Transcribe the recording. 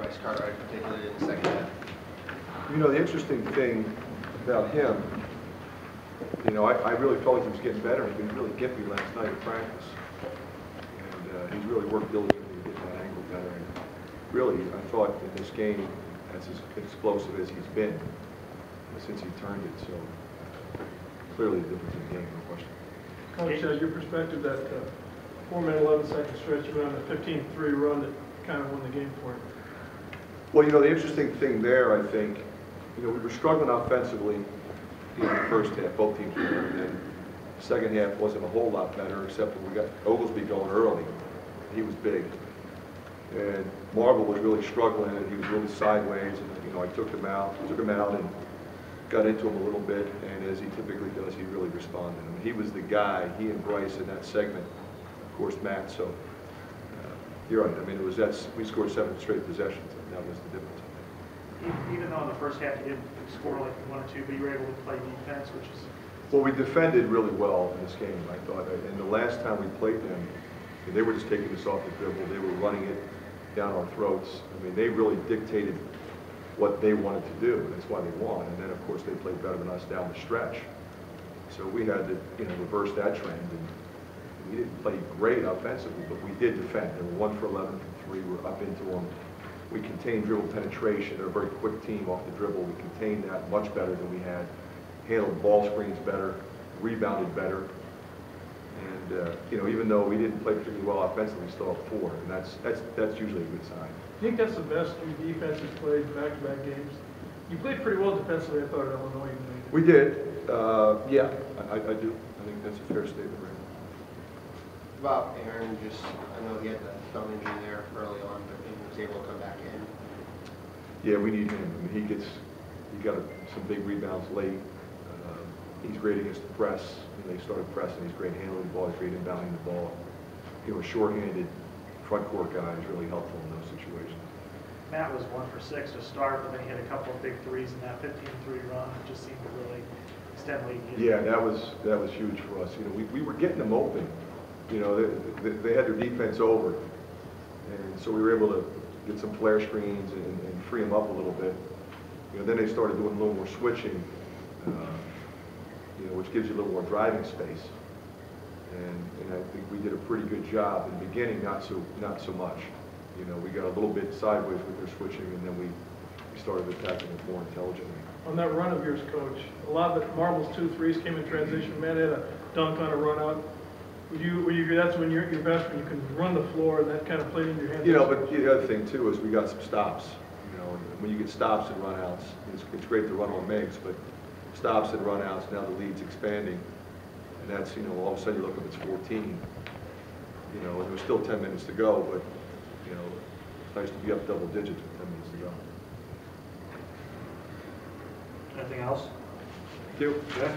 Alex Cartwright, particularly in the second half? You know, the interesting thing about him, you know, I really felt like he was getting better. He was really gimpy last night at practice. And he's really worked diligently to get that angle better. And really, I thought in this game, as explosive as he's been since he turned it. So clearly the difference in the game, no question. Coach, your perspective, that 4-minute, 11-second stretch, you went on the 15-3 run that kind of won the game for you. Well, you know, the interesting thing there, I think, you know, we were struggling offensively in the first half, both teams were, and then the second half wasn't a whole lot better, except when we got Oglesby going early. He was big. And Marvel was really struggling, and he was really sideways, and, you know, I took him out and got into him a little bit, and as he typically does, he really responded. I mean, he was the guy, he and Bryce in that segment, of course, Matt, so you're right. I mean, it was we scored 7 straight possessions, and that was the difference. Even though in the first half you didn't score like 1 or 2, but you were able to play defense, which is... Well, we defended really well in this game, I thought. And the last time we played them, they were just taking us off the dribble. They were running it down our throats. I mean, they really dictated what they wanted to do. That's why they won. And then, of course, they played better than us down the stretch. So we had to, you know, reverse that trend. And we didn't play great offensively, but we did defend. They were 1 for 11 from 3. We're up into them. We contained dribble penetration. They're a very quick team off the dribble. We contained that much better than we had. Handled ball screens better, rebounded better. And, you know, even though we didn't play particularly well offensively, we still have 4. And that's usually a good sign. I think that's the best your defense has played back-to-back games. You played pretty well defensively, I thought, at Illinois. We did. Yeah, I do. I think that's a fair statement. About Aaron, I know he had the thumb injury there early on, but he was able to come back in. Yeah, we need him. I mean, he got some big rebounds late. He's great against the press. When they started pressing, he's great handling the ball. He's great inbounding the ball. You know, a short-handed front court guy is really helpful in those situations. Matt was 1 for 6 to start, but then he had a couple of big threes in that 15-3 run. It just seemed to really extend lead. Yeah, that was huge for us. You know, we were getting them open. You know, they had their defense over, and so we were able to get some flare screens and free them up a little bit. You know, then they started doing a little more switching, you know, which gives you a little more driving space. And I think we did a pretty good job in the beginning, not so much. You know, we got a little bit sideways with their switching, and then we started attacking it more intelligently. On that run of yours, Coach, a lot of the Marvel's 2 threes came in transition. Matt had a dunk on a run out. That's when you're best, when you can run the floor, and that kind of played in your hands. You know, but the other thing too is we got some stops. You know, when you get stops and runouts, it's great to run on MIGs, but stops and runouts, now the lead's expanding, and that's, you know, all of a sudden you look up, it's 14. You know, and there was still 10 minutes to go, but you know, it's nice to be up double digits with 10 minutes to go. Anything else? Thank you. Good.